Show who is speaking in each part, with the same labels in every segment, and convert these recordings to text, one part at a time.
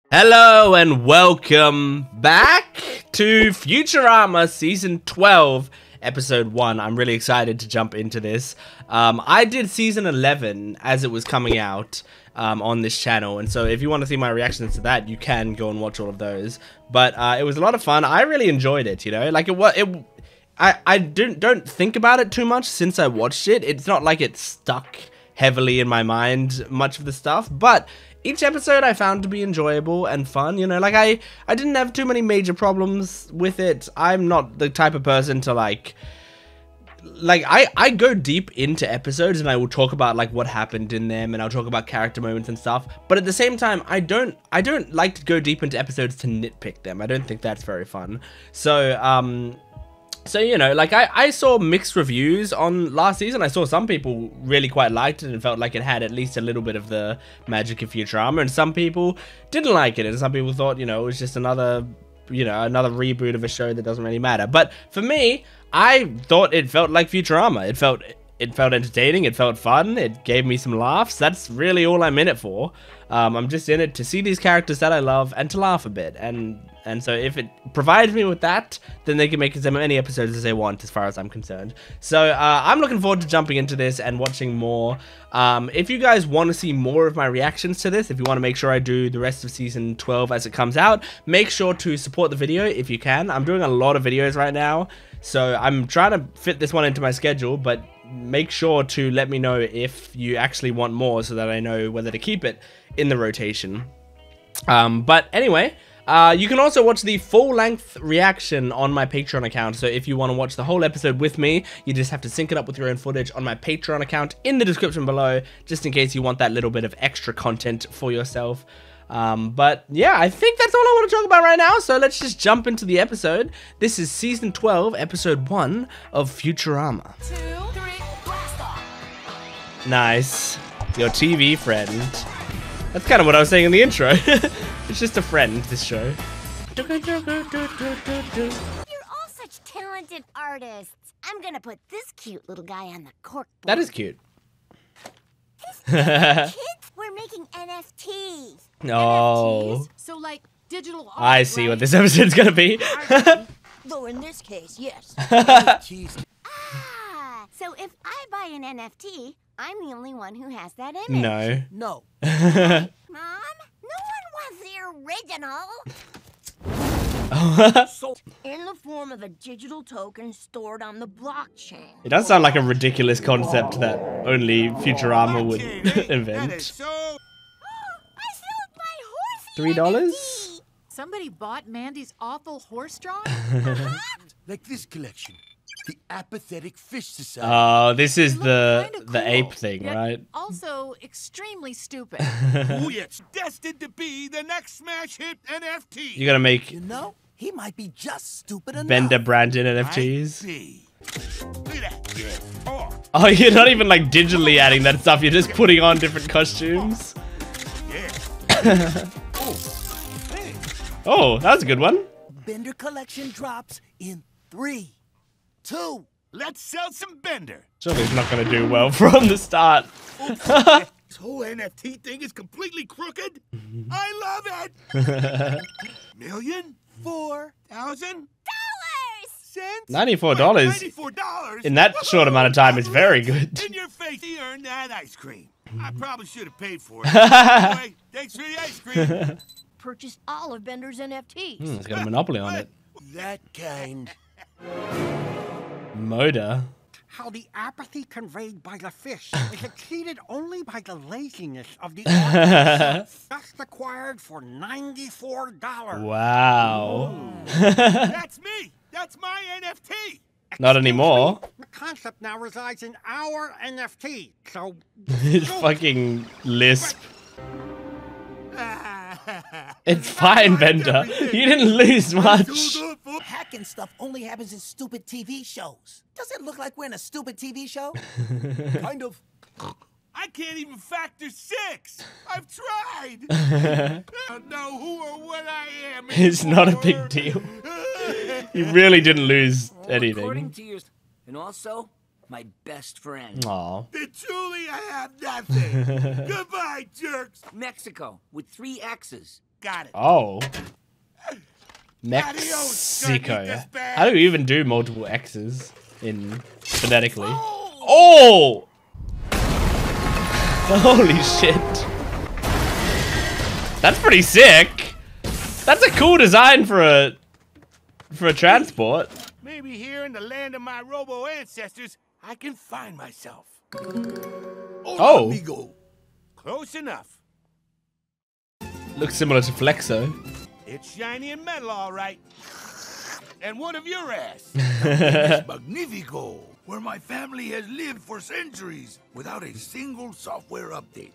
Speaker 1: Hello and welcome back to Futurama Season 12, Episode 1. I'm really excited to jump into this. I did Season 11 as it was coming out on this channel, and so if you want to see my reactions to that, you can go and watch all of those. But it was a lot of fun. I really enjoyed it, you know? Like, I don't think about it too much since I watched it. It's not like it's stuck heavily in my mind, much of the stuff, but each episode I found to be enjoyable and fun, you know, like I didn't have too many major problems with it. I'm not the type of person to like I go deep into episodes and I will talk about like what happened in them, and I'll talk about character moments and stuff, but at the same time I don't like to go deep into episodes to nitpick them. I don't think that's very fun. So, you know, like I saw mixed reviews on last season. I saw some people really quite liked it and felt like it had at least a little bit of the magic of Futurama, and some people didn't like it, and some people thought, you know, it was just another, you know, another reboot of a show that doesn't really matter. But for me, I thought it felt like Futurama. It felt entertaining, it felt fun, it gave me some laughs. That's really all I'm in it for. I'm just in it to see these characters that I love and to laugh a bit, and so if it provides me with that, then they can make as many episodes as they want, as far as I'm concerned. So I'm looking forward to jumping into this and watching more. If you guys want to see more of my reactions to this, if you want to make sure I do the rest of season 12 as it comes out, make sure to support the video if you can. I'm doing a lot of videos right now, so I'm trying to fit this one into my schedule, but make sure to let me know if you actually want more so that I know whether to keep it in the rotation. But anyway, you can also watch the full-length reaction on my Patreon account. So if you want to watch the whole episode with me, you just have to sync it up with your own footage on my Patreon account in the description below, just in case you want that little bit of extra content for yourself. But yeah, I think that's all I want to talk about right now, so let's just jump into the episode. This is Season 12, Episode 1 of Futurama.
Speaker 2: 2, 3, blast off.
Speaker 1: Nice. Your TV friend. That's kind of what I was saying in the intro. It's just a friend, this show.
Speaker 3: You're all such talented artists. I'm gonna put this cute little guy on the corkboard.
Speaker 1: That is cute.
Speaker 3: Kids, we're making NFTs.
Speaker 1: Oh.
Speaker 2: NFTs? So like digital art,
Speaker 1: I see
Speaker 2: right?
Speaker 1: what this episode's gonna be.
Speaker 3: Though in this case, yes. So if I buy an NFT, I'm the only one who has that image.
Speaker 1: No.
Speaker 4: No.
Speaker 3: Mom, no one wants the original.
Speaker 4: So,
Speaker 3: In the form of a digital token stored on the blockchain.
Speaker 1: It does sound like a ridiculous concept that only Futurama would invent.
Speaker 3: I sold my horsey
Speaker 1: $3?
Speaker 3: NFT.
Speaker 2: Somebody bought Mandy's awful horse drawing?
Speaker 4: like this collection, the Apathetic Fish Society.
Speaker 1: Oh, this is
Speaker 2: They look
Speaker 1: the
Speaker 2: kinda cool,
Speaker 1: ape thing,
Speaker 2: yet
Speaker 1: right?
Speaker 2: Also extremely stupid.
Speaker 5: Oh, yes, destined to be the next smash hit NFT.
Speaker 1: You gotta make
Speaker 4: You know, he might be just stupid enough.
Speaker 1: Bender Brandon
Speaker 5: I
Speaker 1: NFTs.
Speaker 5: see. Look at that. Yeah. Oh,
Speaker 1: Oh, you're not even like digitally adding that stuff, you're just putting on different costumes.
Speaker 5: yeah. Hey,
Speaker 1: Oh, that was a good one.
Speaker 4: Bender collection drops in 3, 2.
Speaker 5: let's sell some Bender.
Speaker 1: Surely it's not gonna do well from the start.
Speaker 5: Oops, this whole NFT thing is completely crooked. I love it. Million?
Speaker 4: 4,000?
Speaker 5: Cents?
Speaker 1: $94.
Speaker 5: $94?
Speaker 1: In that short amount of time, it's very good.
Speaker 5: In your face, he earned that ice cream. I probably should have paid for it. Anyway, thanks for the ice cream.
Speaker 3: Purchased all of Bender's NFTs.
Speaker 1: It's got a monopoly on it.
Speaker 4: That kind.
Speaker 1: Moda.
Speaker 6: How the apathy conveyed by the fish is exceeded only by the laziness of the audience. Just acquired for $94.
Speaker 1: Wow.
Speaker 5: That's me. That's my NFT.
Speaker 1: Not anymore.
Speaker 6: The concept now resides in our NFT, so
Speaker 1: It's fucking lisp. It's fine, Bender. You didn't lose much.
Speaker 4: Hacking stuff only happens in stupid TV shows. Does it look like we're in a stupid TV show? Kind of.
Speaker 5: I can't even factor 6. I've tried. I don't know who or what I am.
Speaker 1: It's not a big deal. You really didn't lose
Speaker 7: According
Speaker 1: anything.
Speaker 7: to yours, and also my best friend.
Speaker 1: Aw.
Speaker 5: Then truly I have nothing. Goodbye, jerks.
Speaker 7: Mexxxico with 3 X's.
Speaker 5: Got it.
Speaker 1: Oh.
Speaker 5: Adios, Gunny,
Speaker 1: Mexxxico.
Speaker 5: this bad.
Speaker 1: How do you even do multiple X's in phonetically? Oh! Holy shit. That's pretty sick. That's a cool design for a transport.
Speaker 5: Maybe here in the land of my robo ancestors, I can find myself.
Speaker 1: Oh.
Speaker 5: Amigo. Close enough.
Speaker 1: Looks similar to Flexo.
Speaker 5: It's shiny and metal, all right. And one of your ass.
Speaker 8: Magnifico, where my family has lived for centuries without a single software update.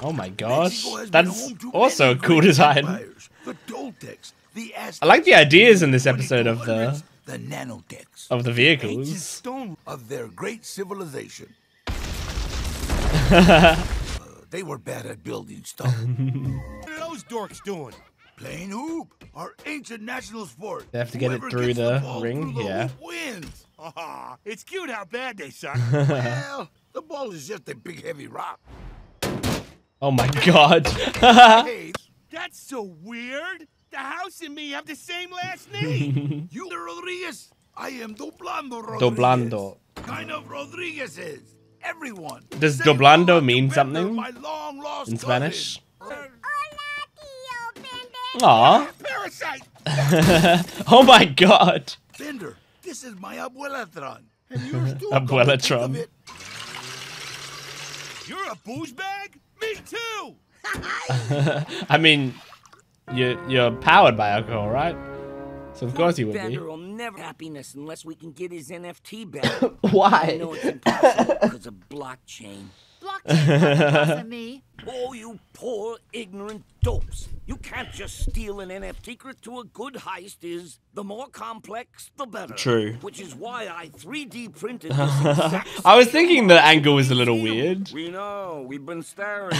Speaker 1: Oh my gosh.
Speaker 8: Mexxxico has been
Speaker 1: That's
Speaker 8: home to
Speaker 1: also a
Speaker 8: many
Speaker 1: cool
Speaker 8: great
Speaker 1: design.
Speaker 8: empires. The Toltecs, the Aztecs,
Speaker 1: I like the ideas in this episode of
Speaker 8: 2200s, the nanotechs,
Speaker 1: the
Speaker 5: Ancient
Speaker 1: vehicles.
Speaker 5: stone.
Speaker 8: of their great civilization. They were bad at building stuff.
Speaker 5: What are those dorks doing?
Speaker 8: Playing hoop, our ancient national sport.
Speaker 1: They have to get it
Speaker 8: Whoever
Speaker 1: through
Speaker 8: gets
Speaker 1: the
Speaker 8: ball
Speaker 1: ring,
Speaker 8: through the
Speaker 1: yeah.
Speaker 8: hoop wins.
Speaker 5: Aw, it's cute how bad they suck.
Speaker 8: Well, the ball is just a big heavy rock.
Speaker 1: Oh my god.
Speaker 8: Hey,
Speaker 5: That's so weird. The house and me have the same last name.
Speaker 8: you Rodriguez. I am Doblando Rodriguez.
Speaker 1: Doblando.
Speaker 8: Kind of Rodriguez's. Everyone.
Speaker 1: Does
Speaker 8: Say
Speaker 1: doblando
Speaker 8: hello to
Speaker 1: mean
Speaker 8: Bender,
Speaker 1: something
Speaker 8: my long-lost
Speaker 1: in
Speaker 8: cousin.
Speaker 1: Spanish?
Speaker 3: Hola, tío Bender.
Speaker 1: Aw.
Speaker 5: Parasite.
Speaker 1: Oh my god.
Speaker 8: Bender, this is my abuelatron. And yours too.
Speaker 1: Abuelatron.
Speaker 8: come to think of it.
Speaker 5: You're a booze bag? Me too.
Speaker 1: I mean, you're powered by alcohol, right? So of course you would be.
Speaker 7: Bender will never happiness unless we can get his NFT back. I
Speaker 1: Why?
Speaker 7: know it's impossible because of blockchain.
Speaker 2: Blockchain boss of me.
Speaker 7: Oh, you poor, ignorant dopes. You can't just steal an NFT. Secret to a good heist is the more complex, the better.
Speaker 1: True.
Speaker 7: Which is why I 3D printed this exact
Speaker 1: I was thinking the angle was a little weird.
Speaker 7: We know, we've been staring.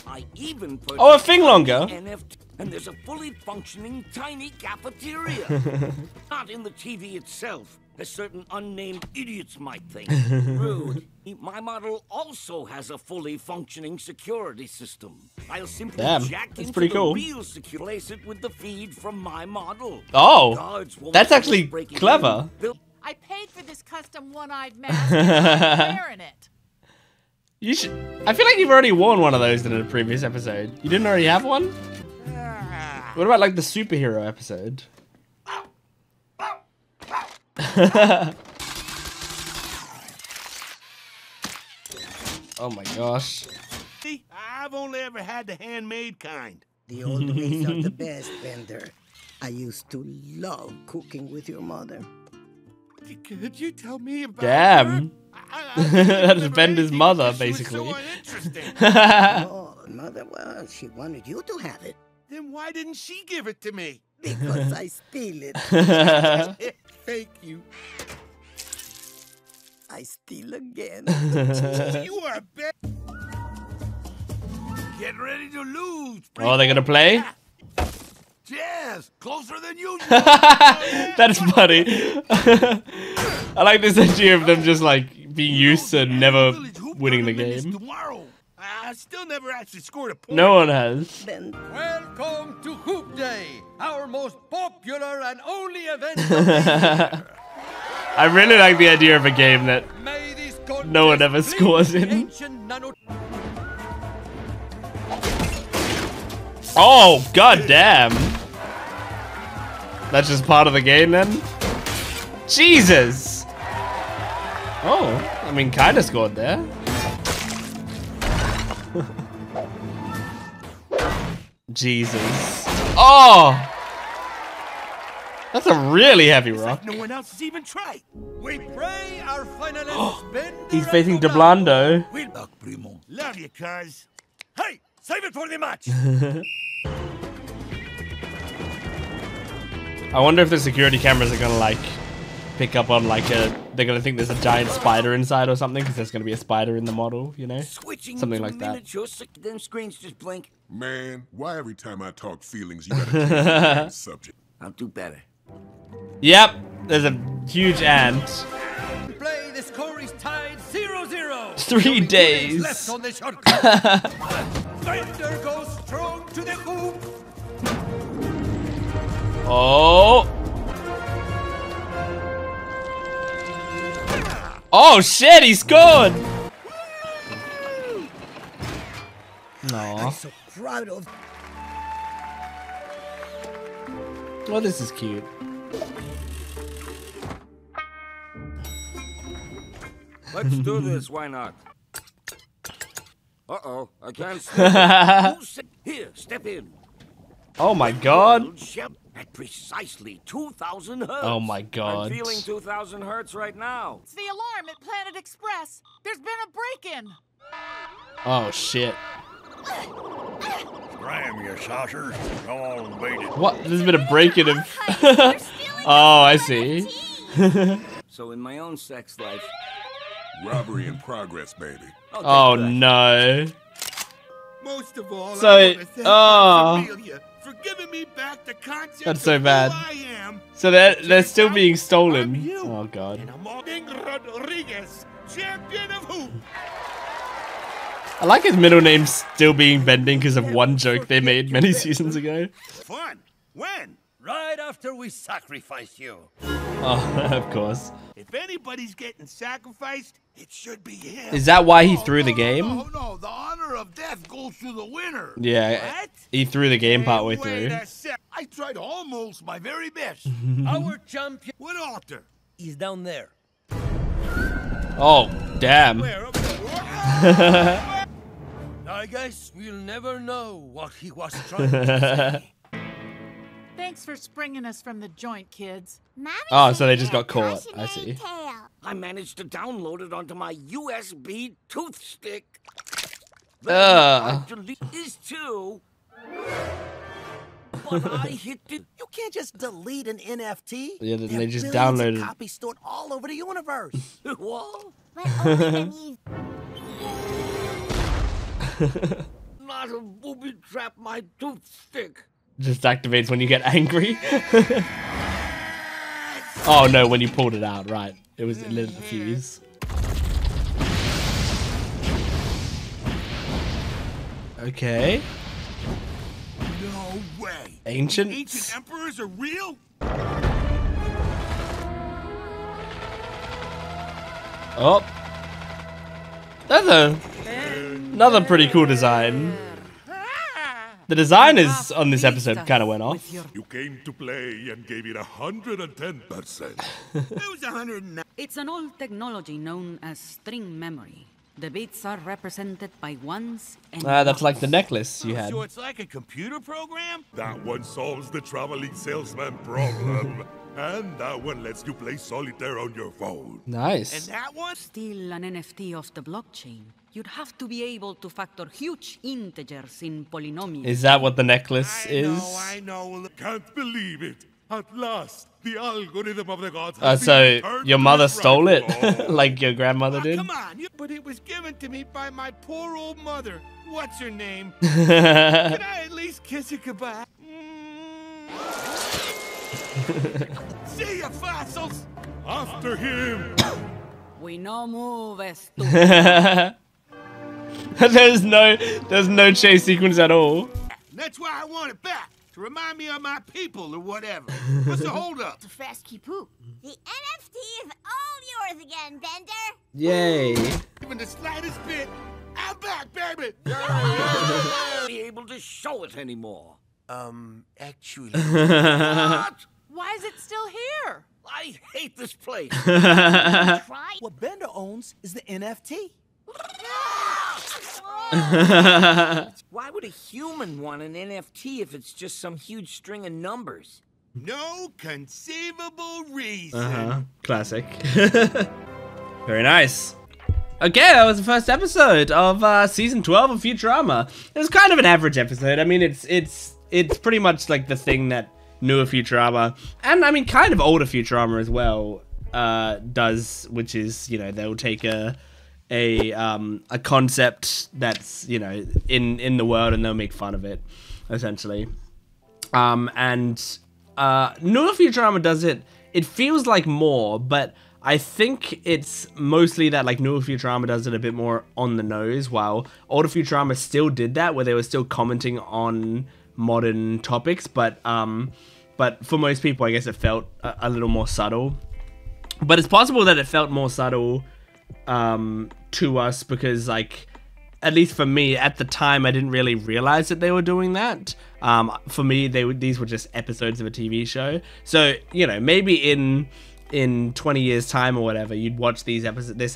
Speaker 7: I even put
Speaker 1: Oh, a thing longer.
Speaker 7: NFT, and there's a fully functioning tiny cafeteria. Not in the TV itself, as certain unnamed idiots might think. Rude. My model also has a fully functioning security system. I'll simply
Speaker 1: Damn,
Speaker 7: jack
Speaker 1: that's
Speaker 7: into
Speaker 1: pretty
Speaker 7: the
Speaker 1: cool.
Speaker 7: real secure, place it with the feed from my model.
Speaker 1: Oh,
Speaker 7: Guards won't
Speaker 1: that's
Speaker 7: be
Speaker 1: actually
Speaker 7: breaking in.
Speaker 1: clever.
Speaker 7: They'll
Speaker 2: I paid for this custom one-eyed mask and I'm wearing it.
Speaker 1: You should. I feel like you've already worn one of those in a previous episode. You didn't already have one? What about like the superhero episode? Oh my gosh.
Speaker 5: See, I've only ever had the handmade kind.
Speaker 9: The old ways are the best, Bender. I used to love cooking with your mother.
Speaker 5: Could you tell me about
Speaker 1: Damn.
Speaker 5: her?
Speaker 1: That's Bender's mother,
Speaker 5: She was
Speaker 1: basically.
Speaker 5: so uninteresting.
Speaker 9: Oh, mother, well, she wanted you to have it
Speaker 5: Then why didn't she give it to me?
Speaker 9: because I steal it.
Speaker 5: Thank you.
Speaker 9: I steal again.
Speaker 5: You are a bad.
Speaker 8: Get ready to lose.
Speaker 1: Oh, they're gonna play?
Speaker 8: Yes, closer than usual.
Speaker 1: That's funny. I like this idea of them just like being used to never winning the game.
Speaker 8: Tomorrow.
Speaker 5: I still never actually scored a point.
Speaker 1: No one has.
Speaker 9: Ben,
Speaker 6: Welcome to Hoop Day, our most popular and only event of the year.
Speaker 1: I really like the idea of a game that
Speaker 6: May this
Speaker 1: no one ever
Speaker 6: contest
Speaker 1: scores
Speaker 6: bring the
Speaker 1: in.
Speaker 6: ancient nano-
Speaker 1: Oh, god damn. That's just part of the game then? Jesus! Oh, I mean, kinda scored there. Jesus. Oh! That's a really heavy rock.
Speaker 5: No one else has even tried.
Speaker 6: We pray our finalists Bender
Speaker 1: He's
Speaker 6: and
Speaker 1: facing
Speaker 6: Doblando.
Speaker 1: Doblando.
Speaker 8: Good luck, primo.
Speaker 5: Love you, cuz.
Speaker 6: Hey, save it for the match.
Speaker 1: I wonder if the security cameras are gonna like pick up on like they're gonna think there's a giant spider inside or something because there's gonna be a spider in the model, you know?
Speaker 7: switching
Speaker 1: Something
Speaker 7: to
Speaker 1: like that.
Speaker 7: miniature, then screens just blink.
Speaker 10: Man, why every time I talk feelings, you gotta change the subject?
Speaker 7: I'll do better.
Speaker 1: Yep, there's a huge ant.
Speaker 6: Play, the score is tied 0-0.
Speaker 1: 3 days.
Speaker 5: Left on the shot. Bender goes strong to the hoop.
Speaker 1: Oh. Oh shit, he scored.
Speaker 9: I'm so proud of.
Speaker 1: Well, this is cute.
Speaker 7: Let's do this, why not? Uh-oh, I can't step. Here, step in.
Speaker 1: Oh my god.
Speaker 7: At precisely 2,000 hertz.
Speaker 1: Oh my god.
Speaker 7: I'm feeling 2,000 hertz right now.
Speaker 2: It's the alarm at Planet Express. There's been a break-in.
Speaker 1: Oh shit.
Speaker 8: Scram, you saucers. Go on and beat it.
Speaker 1: What? There's been a break-in of... Oh, I see.
Speaker 7: So in my own sex life...
Speaker 10: Robbery in progress, baby.
Speaker 1: Oh no.
Speaker 5: Most of all,
Speaker 1: So,
Speaker 5: I want to thank
Speaker 1: oh.
Speaker 5: Amelia for giving me back the concept
Speaker 1: That's so
Speaker 5: of
Speaker 1: bad.
Speaker 5: who I am.
Speaker 1: So they're still being
Speaker 5: I'm
Speaker 1: stolen.
Speaker 5: you.
Speaker 1: Oh god.
Speaker 5: And I'm Alding Rodriguez, champion of hoop.
Speaker 1: I like his middle name still being Bending because of one joke they made many seasons ago.
Speaker 5: Fun. When?
Speaker 11: Right after we sacrifice you.
Speaker 1: Oh, of course.
Speaker 5: If anybody's getting sacrificed, it should be him.
Speaker 1: Is that why he threw the game?
Speaker 8: No, the honor of death goes to the winner.
Speaker 1: Yeah,
Speaker 5: What?
Speaker 1: he threw the game partway
Speaker 5: Wait
Speaker 1: through.
Speaker 5: a sec.
Speaker 8: I tried almost my very best.
Speaker 11: Our champion
Speaker 5: What altar?
Speaker 11: is down there.
Speaker 1: Oh, damn.
Speaker 5: Where? Up there?
Speaker 11: I guess we'll never know what he was trying to say.
Speaker 2: Thanks for springing us from the joint, kids.
Speaker 1: Oh, so they just got caught. I see.
Speaker 7: I managed to download it onto my USB toothstick.
Speaker 1: Ugh.
Speaker 7: Delete is too. But I hit it.
Speaker 4: You can't just delete an NFT.
Speaker 1: Yeah, then
Speaker 4: There
Speaker 1: they
Speaker 4: are
Speaker 1: just
Speaker 4: billions of
Speaker 1: downloaded.
Speaker 4: copies stored all over the universe.
Speaker 7: What? Not a booby trap my toothstick.
Speaker 1: Just activates when you get angry. Oh no, when you pulled it out, right. It was lit the fuse. Okay.
Speaker 5: No way.
Speaker 1: Ancient.
Speaker 5: Ancient emperors are real?
Speaker 1: Oh. That's another pretty cool design. The designers on this episode kind of went off.
Speaker 10: You came to play and gave it 110%.
Speaker 5: It was 109.
Speaker 12: It's an old technology known as string memory. The bits are represented by ones and
Speaker 1: That's like the necklace you had.
Speaker 5: So it's like a computer program?
Speaker 10: That one solves the traveling salesman problem. And that one lets you play solitaire on your phone.
Speaker 1: Nice.
Speaker 5: And that one?
Speaker 12: still an NFT of the blockchain. You'd have to be able to factor huge integers in polynomials.
Speaker 1: Is that what the necklace is?
Speaker 5: I know.
Speaker 10: Can't believe it. At last, the algorithm of the gods.
Speaker 1: So your mother stole it, like your grandmother did?
Speaker 5: Come on. But it was given to me by my poor old mother. What's her name?
Speaker 1: Oh,
Speaker 5: Can I at least kiss her goodbye? See ya, fossils!
Speaker 10: After him!
Speaker 12: We no move, estúpido.
Speaker 1: there's no chase sequence at all.
Speaker 5: That's why I want it back. To remind me of my people or whatever. What's the holdup?
Speaker 3: It's a fast keep poop. The NFT is all yours again, Bender.
Speaker 1: Yay.
Speaker 5: Even the slightest bit. I'm back, baby!
Speaker 7: Be able to show it anymore.
Speaker 5: Actually.
Speaker 7: What?
Speaker 2: Why is it still here?
Speaker 7: I hate this place.
Speaker 4: What Bender owns is the NFT.
Speaker 7: Why would a human want an NFT if it's just some huge string of numbers?
Speaker 5: No conceivable reason.
Speaker 1: Classic. Very nice. Okay, that was the first episode of season 12 of Futurama. It was kind of an average episode. I mean, it's pretty much like the thing that newer Futurama, and I mean kind of older Futurama as well, does, which is, you know, they'll take a concept that's, you know, in the world and they'll make fun of it, essentially. And newer Futurama does it. It feels like more, but I think it's mostly that like newer Futurama does it a bit more on the nose, while older Futurama still did that, where they were still commenting on modern topics, but for most people, I guess it felt a little more subtle. But it's possible that it felt more subtle to us because, like, at least for me, at the time, I didn't really realize that they were doing that. For me, these were just episodes of a TV show. So, you know, maybe in 20 years time or whatever, you'd watch this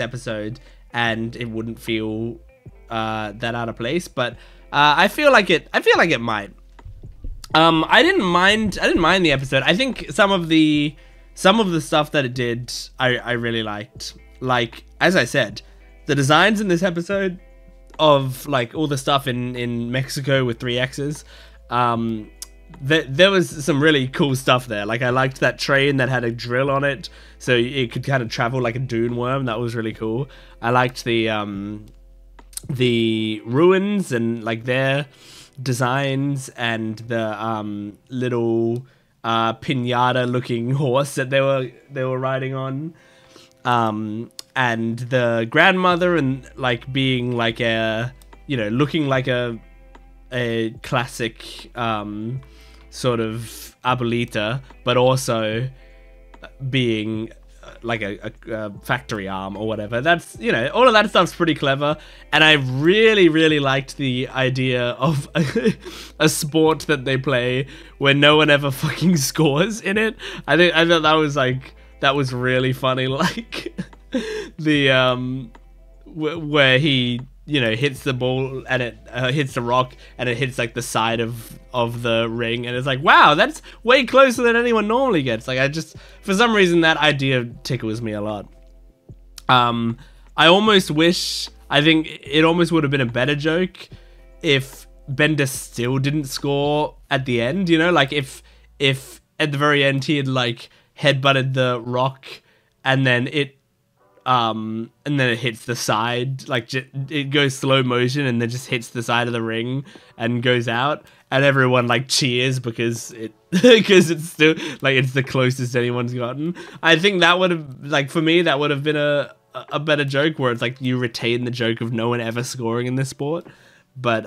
Speaker 1: episode and it wouldn't feel that out of place. But I feel like it might. I didn't mind the episode. I think some of the stuff that it did, I really liked. Like, as I said, the designs in this episode of like all the stuff in Mexxxico with 3 X's, there was some really cool stuff there. Like, I liked that train that had a drill on it, so it could kind of travel like a dune worm. That was really cool. I liked the ruins and like their designs, and the little pinata looking horse that they were riding on, and the grandmother, and like being like a, you know, looking like a classic sort of abuelita, but also being like a factory arm or whatever. That's, you know, all of that stuff's pretty clever, and I really liked the idea of a sport that they play where no one ever fucking scores in it. I thought that was really funny. Like the where he, you know, hits the ball and it hits the rock and it hits like the side of the ring, and it's like, wow, that's way closer than anyone normally gets. Like, I just, for some reason, that idea tickles me a lot. I think it almost would have been a better joke if Bender still didn't score at the end, you know, like if at the very end he had like headbutted the rock and then it hits the side, like it goes slow motion and then just hits the side of the ring and goes out, and everyone like cheers because it's still like it's the closest anyone's gotten. I think that would have, like, for me, that would have been a better joke, where it's like you retain the joke of no one ever scoring in this sport. But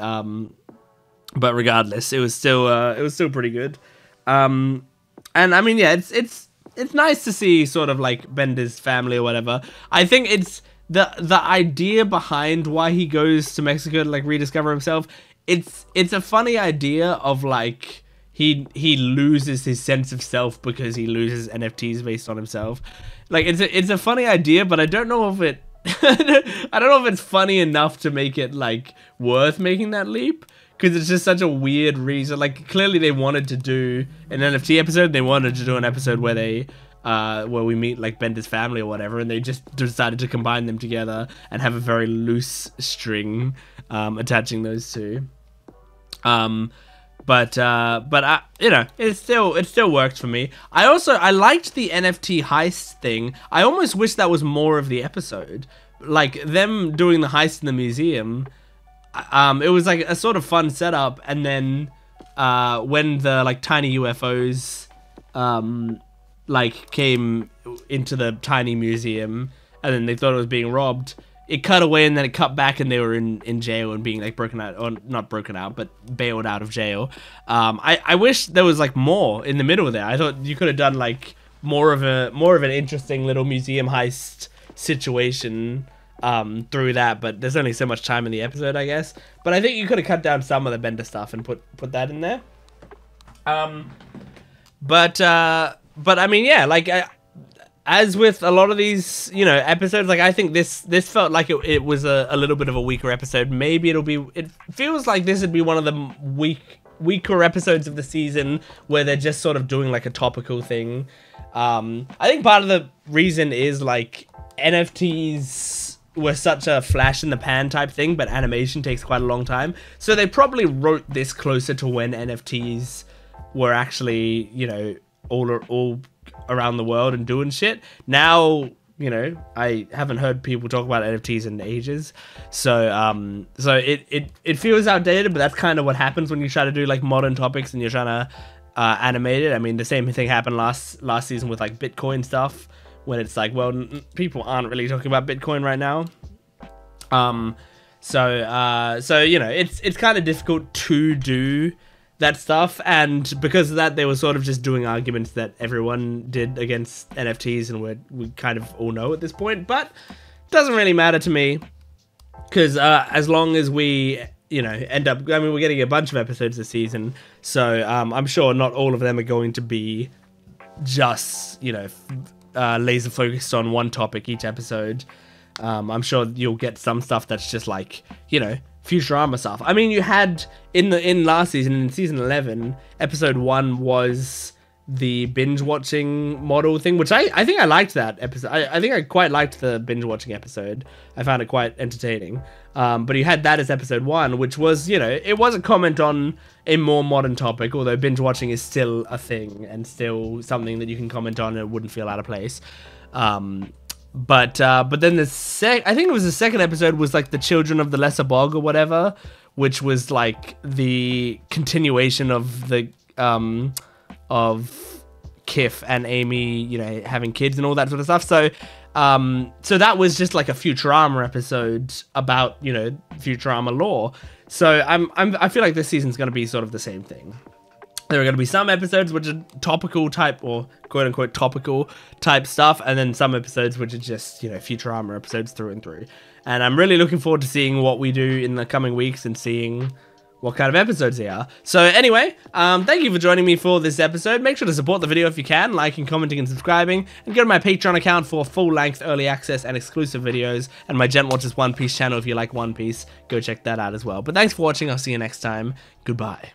Speaker 1: regardless, it was still pretty good. And I mean, yeah, it's nice to see sort of like Bender's family or whatever. I think it's the idea behind why he goes to Mexxxico to like rediscover himself. It's a funny idea of like he loses his sense of self because he loses NFTs based on himself. Like, it's a funny idea, but I don't know if it I don't know if it's funny enough to make it like worth making that leap. Because it's just such a weird reason. Like, clearly they wanted to do an NFT episode. They wanted to do an episode where they, where we meet like Bender's family or whatever, and they just decided to combine them together and have a very loose string attaching those two. But you know, it still worked for me. I liked the NFT heist thing. I almost wish that was more of the episode, like them doing the heist in the museum. It was like a sort of fun setup, and then when the like tiny UFOs like came into the tiny museum, and then they thought it was being robbed, it cut away, and then it cut back, and they were in jail and being like broken out, or not broken out, but bailed out of jail. I wish there was like more in the middle there. I thought you could have done like more of an interesting little museum heist situation through that, but there's only so much time in the episode, I guess. But I think you could have cut down some of the Bender stuff and put that in there. But I mean, yeah, like as with a lot of these, you know, episodes, like I think this felt like it was a little bit of a weaker episode. Maybe it feels like this would be one of the weaker episodes of the season where they're just sort of doing like a topical thing. I think part of the reason is like NFTs were such a flash in the pan type thing, but animation takes quite a long time. So they probably wrote this closer to when NFTs were actually, you know, all around the world and doing shit. Now, you know, I haven't heard people talk about NFTs in ages. So it feels outdated, but that's kind of what happens when you try to do like modern topics and you're trying to animate it. I mean, the same thing happened last season with like Bitcoin stuff, when it's like, well, people aren't really talking about Bitcoin right now. So you know, it's kind of difficult to do that stuff, and because of that, they were sort of just doing arguments that everyone did against NFTs, and we kind of all know at this point. But it doesn't really matter to me, because as long as we, you know, end up, I mean, we're getting a bunch of episodes this season, so I'm sure not all of them are going to be just, you know, laser focused on one topic each episode. I'm sure you'll get some stuff that's just like, you know, Futurama stuff. I mean, you had in last season, in season 11, episode 1 was the binge watching model thing, which I think I liked that episode. I think I quite liked the binge watching episode. I found it quite entertaining. But you had that as episode 1, which was, you know, it was a comment on a more modern topic, although binge watching is still a thing and still something that you can comment on and it wouldn't feel out of place. But then I think it was the second episode was like the Children of the Lesser Bog or whatever, which was like the continuation of the of Kif and Amy, you know, having kids and all that sort of stuff. So so that was just like a Futurama episode about, you know, Futurama lore. So I feel like this season's going to be sort of the same thing. There are going to be some episodes which are topical type, or quote unquote topical type stuff, and then some episodes which are just, you know, Futurama episodes through and through. And I'm really looking forward to seeing what we do in the coming weeks and seeing what kind of episodes they are. So anyway, thank you for joining me for this episode. Make sure to support the video if you can, liking, commenting, and subscribing, and go to my Patreon account for full-length early access and exclusive videos, and my Gent Watches One Piece channel if you like One Piece. Go check that out as well. But thanks for watching. I'll see you next time. Goodbye.